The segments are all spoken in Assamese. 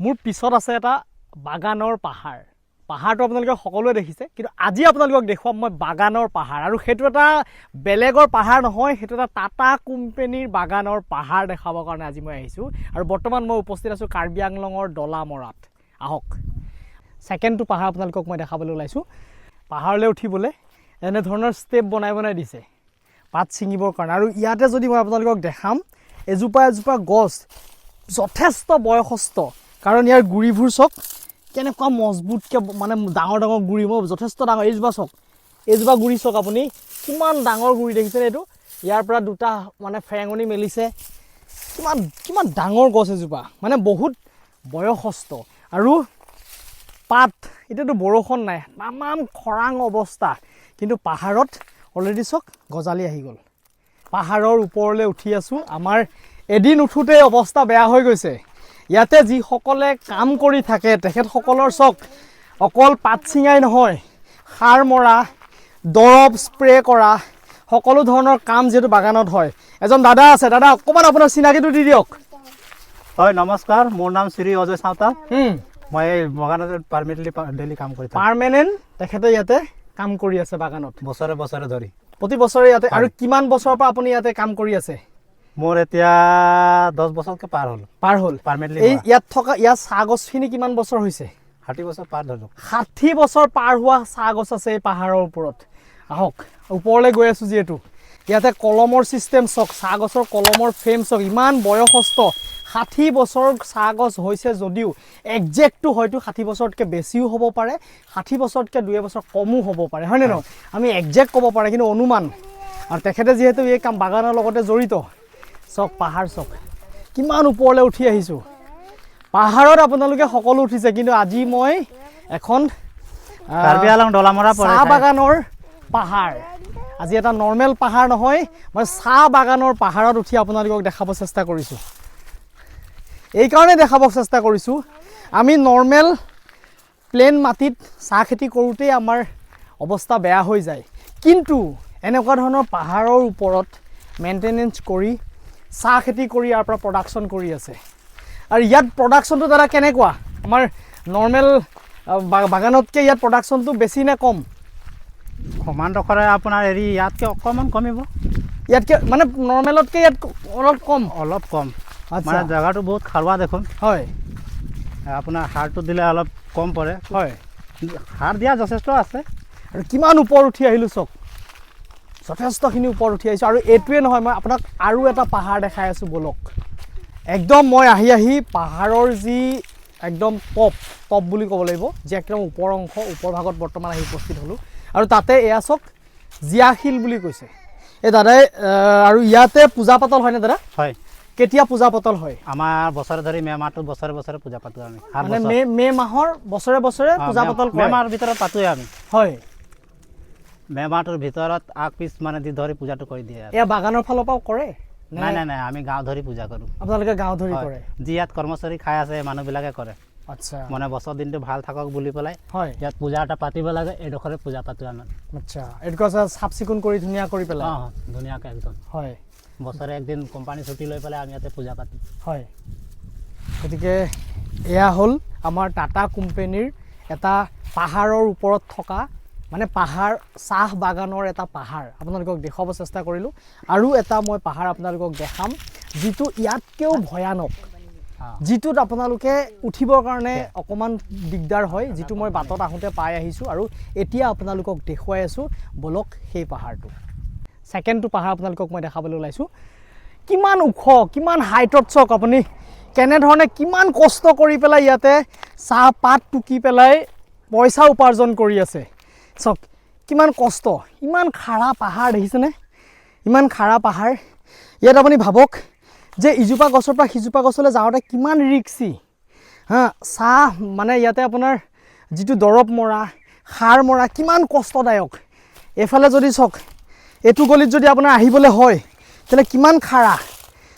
মোৰ পিছত আছে এটা বাগানৰ পাহাৰ পাহাৰটো আপোনালোকে সকলোৱে দেখিছে কিন্তু আজি আপোনালোকক দেখুৱাম মই বাগানৰ পাহাৰ আৰু সেইটো এটা বেলেগৰ পাহাৰ নহয় সেইটো এটা টাটা কোম্পানীৰ বাগানৰ পাহাৰ দেখাবৰ কাৰণে আজি মই আহিছোঁ আৰু বৰ্তমান মই উপস্থিত আছোঁ কাৰ্বি আংলঙৰ দলামৰাত আহক সেকেণ্ডটো পাহাৰ আপোনালোকক মই দেখাবলৈ ওলাইছোঁ পাহাৰলৈ উঠিবলৈ এনে ধৰণৰ ষ্টেপ বনাই দিছে পাত ছিঙিবৰ কাৰণে আৰু ইয়াতে যদি মই আপোনালোকক দেখাম এজোপা গছ যথেষ্ট বয়সস্থ কাৰণ ইয়াৰ গুৰিবোৰ চক কেনেকুৱা মজবুতকৈ মানে ডাঙৰ গুৰি মই যথেষ্ট ডাঙৰ এইজোপা চক এইজোপা গুৰি চক আপুনি কিমান ডাঙৰ গুৰি দেখিছেনে এইটো ইয়াৰ পৰা দুটা মানে ফেৰেঙনি মেলিছে কিমান ডাঙৰ গছ এজোপা মানে বহুত বয়সস্থ আৰু পাত এতিয়াতো বৰষুণ নাই তামাম খৰাং অৱস্থা কিন্তু পাহাৰত অলৰেডি চক গজালি আহি গ'ল পাহাৰৰ ওপৰলৈ উঠি আছোঁ আমাৰ এদিন উঠোতে অৱস্থা বেয়া হৈ গৈছে ইয়াতে যিসকলে কাম কৰি থাকে তেখেতসকলৰ চক অকল পাত ছিঙাই নহয় সাৰ মৰা দৰৱ স্প্ৰে কৰা সকলো ধৰণৰ কাম যিহেতু বাগানত হয় এজন দাদা আছে দাদা অকণমান আপোনাৰ চিনাকিটো দি দিয়ক হয় নমস্কাৰ মোৰ নাম শ্ৰী অজয় সাঁওতাল মই বাগানত পাৰ্মানেণ্টলি ডেইলি কাম কৰি থাকোঁ পাৰ্মানেণ্ট তেখেতে ইয়াতে কাম কৰি আছে বাগানত বছৰে ধৰি প্ৰতি বছৰে ইয়াতে আৰু কিমান বছৰৰ পৰা আপুনি ইয়াতে কাম কৰি আছে মোৰ এতিয়া 10 বছৰকে পাৰ হ'ল পাৰ্মানেণ্টলি এই ইয়াত থকা ইয়াত চাহ গছখিনি কিমান বছৰ হৈছে 60 বছৰ পাৰ ধৰিলোঁ 60 বছৰ পাৰ হোৱা চাহ গছ আছে এই পাহাৰৰ ওপৰত আহক ওপৰলৈ গৈ আছোঁ যিহেতু ইয়াতে কলমৰ ছিষ্টেম চক চাহ গছৰ কলমৰ ফ্ৰেম চক ইমান বয়সস্থ 60 বছৰ চাহ গছ হৈছে যদিও একজেক্টটো হয়তো 60 বছৰতকৈ বেছিও হ'ব পাৰে 60 বছৰতকৈ 2 বছৰ কমো হ'ব পাৰে হয়নে নহয় আমি একজেক্ট ক'ব পাৰে কিন্তু অনুমান আৰু তেখেতে যিহেতু এই কাম বাগানৰ লগতে জড়িত চক পাহাৰ চক কিমান ওপৰলৈ উঠি আহিছোঁ পাহাৰত আপোনালোকে সকলো উঠিছে কিন্তু আজি মই এখন কাৰ্বি আংলং দলামৰা চাহ বাগানৰ পাহাৰ আজি এটা নৰ্মেল পাহাৰ নহয় মই চাহ বাগানৰ পাহাৰত উঠি আপোনালোকক দেখাব চেষ্টা কৰিছোঁ এইকাৰণে দেখাব চেষ্টা কৰিছোঁ আমি নৰ্মেল প্লেন মাটিত চাহ খেতি কৰোঁতেই আমাৰ অৱস্থা বেয়া হৈ যায় কিন্তু এনেকুৱা ধৰণৰ পাহাৰৰ ওপৰত মেইনটেনেঞ্চ কৰি চাহ খেতি কৰি ইয়াৰ পৰা প্ৰডাকশ্যন কৰি আছে আৰু ইয়াত প্ৰডাকশ্যনটো দাদা কেনেকুৱা আমাৰ নৰ্মেল বাগানতকৈ ইয়াত প্ৰডাকশ্যনটো বেছি নে কম সমান ডখৰে আপোনাৰ হেৰি ইয়াতকৈ অকণমান কমিব ইয়াতকৈ মানে নৰ্মেলতকৈ ইয়াত অলপ কম মানে জেগাটো বহুত খাৰুৱা দেখোন হয় আপোনাৰ সাৰটো দিলে অলপ কম পৰে হয় সাৰ দিয়া যথেষ্ট আছে আৰু কিমান ওপৰত উঠি আহিলোঁ চক যথেষ্টখিনি ওপৰত উঠি আহিছোঁ আৰু এইটোৱে নহয় মই আপোনাক আৰু এটা পাহাৰ দেখাই আছোঁ বলক একদম মই আহি পাহাৰৰ যি একদম টপ বুলি ক'ব লাগিব যে একদম ওপৰ অংশ ওপৰ ভাগত বৰ্তমান আহি উপস্থিত হ'লোঁ আৰু তাতে এয়া চক জীয়াশিল বুলি কৈছে এই দাদাই আৰু ইয়াতে পূজা পাতল হয়নে দাদা হয় কেতিয়া পূজা পাতল হয় আমাৰ বছৰে ধৰি মে মাহটোত বছৰে পূজা পাতোঁ আমি মানে মে মাহৰ বছৰে পূজা পাতল মে মাহৰ ভিতৰত পাতোঁৱে আমি হয় মে মাহটোৰ ভিতৰত আগ পিছ মানে দি ধৰি পূজাটো কৰি দিয়ে এয়া বাগানৰ ফালৰ পৰাও কৰে নাই আমি গাঁও ধৰি পূজা কৰোঁ আপোনালোকে গাঁও ধৰি কৰে যি ইয়াত কৰ্মচাৰী খাই আছে মানুহবিলাকে কৰে আচ্ছা মানে বছৰ দিনটো ভাল থাকক বুলি পেলাই হয় ইয়াত পূজা এটা পাতিব লাগে এইডোখৰে পূজা পাতোঁ আমি আচ্ছা এইটো চাফ চিকুণ কৰি ধুনীয়া কৰি পেলাই ধুনীয়াকৈ একদম হয় বছৰে একদিন কোম্পানী ছুটি লৈ পেলাই আমি ইয়াতে পূজা পাতোঁ হয় গতিকে এয়া হ'ল আমাৰ টাটা কোম্পানীৰ এটা পাহাৰৰ ওপৰত থকা মানে পাহাৰ চাহ বাগানৰ এটা পাহাৰ আপোনালোকক দেখুৱাব চেষ্টা কৰিলোঁ আৰু এটা মই পাহাৰ আপোনালোকক দেখাম যিটো ইয়াতকৈও ভয়ানক যিটোত আপোনালোকে উঠিবৰ কাৰণে অকণমান দিগদাৰ হয় যিটো মই বাটত আহোঁতে পাই আহিছোঁ আৰু এতিয়া আপোনালোকক দেখুৱাই আছোঁ বলক সেই পাহাৰটো সেকেণ্ডটো পাহাৰ আপোনালোকক মই দেখাবলৈ ওলাইছোঁ কিমান ওখ কিমান হাইটত চক আপুনি কেনেধৰণে কিমান কষ্ট কৰি পেলাই ইয়াতে চাহপাত টুকি পেলাই পইচা উপাৰ্জন কৰি আছে চক কিমান কষ্ট ইমান খাৰা পাহাৰ দেখিছেনে ইমান খাৰা পাহাৰ ইয়াত আপুনি ভাবক যে ইজোপা গছৰ পৰা সিজোপা গছলৈ যাওঁতে কিমান ৰিক্সি চাহ মানে ইয়াতে আপোনাৰ যিটো দৰৱ মৰা সাৰ মৰা কিমান কষ্টদায়ক এইফালে যদি চক এইটো গলিত যদি আপোনাৰ আহিবলৈ হয় তেতিয়াহ'লে কিমান খাৰা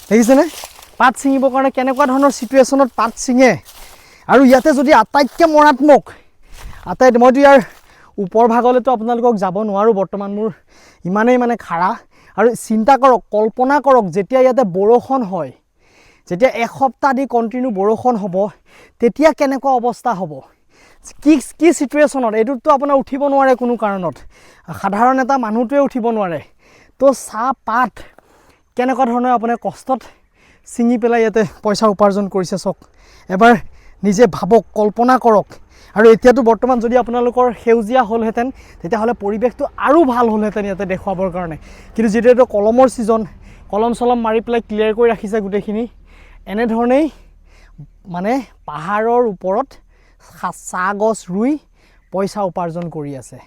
দেখিছেনে পাত ছিঙিবৰ কাৰণে কেনেকুৱা ধৰণৰ চিটুৱেশ্যনত পাত ছিঙে আৰু ইয়াতে যদি আটাইতকৈ মৰাত্মক মইতো ইয়াৰ ওপৰ ভাগলৈতো আপোনালোকক যাব নোৱাৰোঁ বৰ্তমান মোৰ ইমানেই মানে খাৰা আৰু চিন্তা কৰক কল্পনা কৰক যেতিয়া ইয়াতে বৰষুণ হয় যেতিয়া এসপ্তাহ দি কণ্টিনিউ বৰষুণ হ'ব তেতিয়া কেনেকুৱা অৱস্থা হ'ব কি চিটুৱেশ্যনত এইটোতো আপোনাৰ উঠিব নোৱাৰে কোনো কাৰণত সাধাৰণ এটা মানুহটোৱে উঠিব নোৱাৰে তো চাহপাত কেনেকুৱা ধৰণৰ আপোনাৰ কষ্টত ছিঙি পেলাই ইয়াতে পইচা উপাৰ্জন কৰিছে চাওক এবাৰ নিজে ভাবক কল্পনা কৰক আৰু এতিয়াতো বৰ্তমান যদি আপোনালোকৰ সেউজীয়া হ'লহেঁতেন তেতিয়াহ'লে পৰিৱেশটো আৰু ভাল হ'লহেঁতেন ইয়াতে দেখুৱাবৰ কাৰণে কিন্তু যেতিয়া এইটো কলমৰ ছিজন কলম চলম মাৰি পেলাই ক্লিয়াৰ কৰি ৰাখিছে গোটেইখিনি এনেধৰণেই মানে পাহাৰৰ ওপৰত চাহ গছ ৰুই পইচা উপাৰ্জন কৰি আছে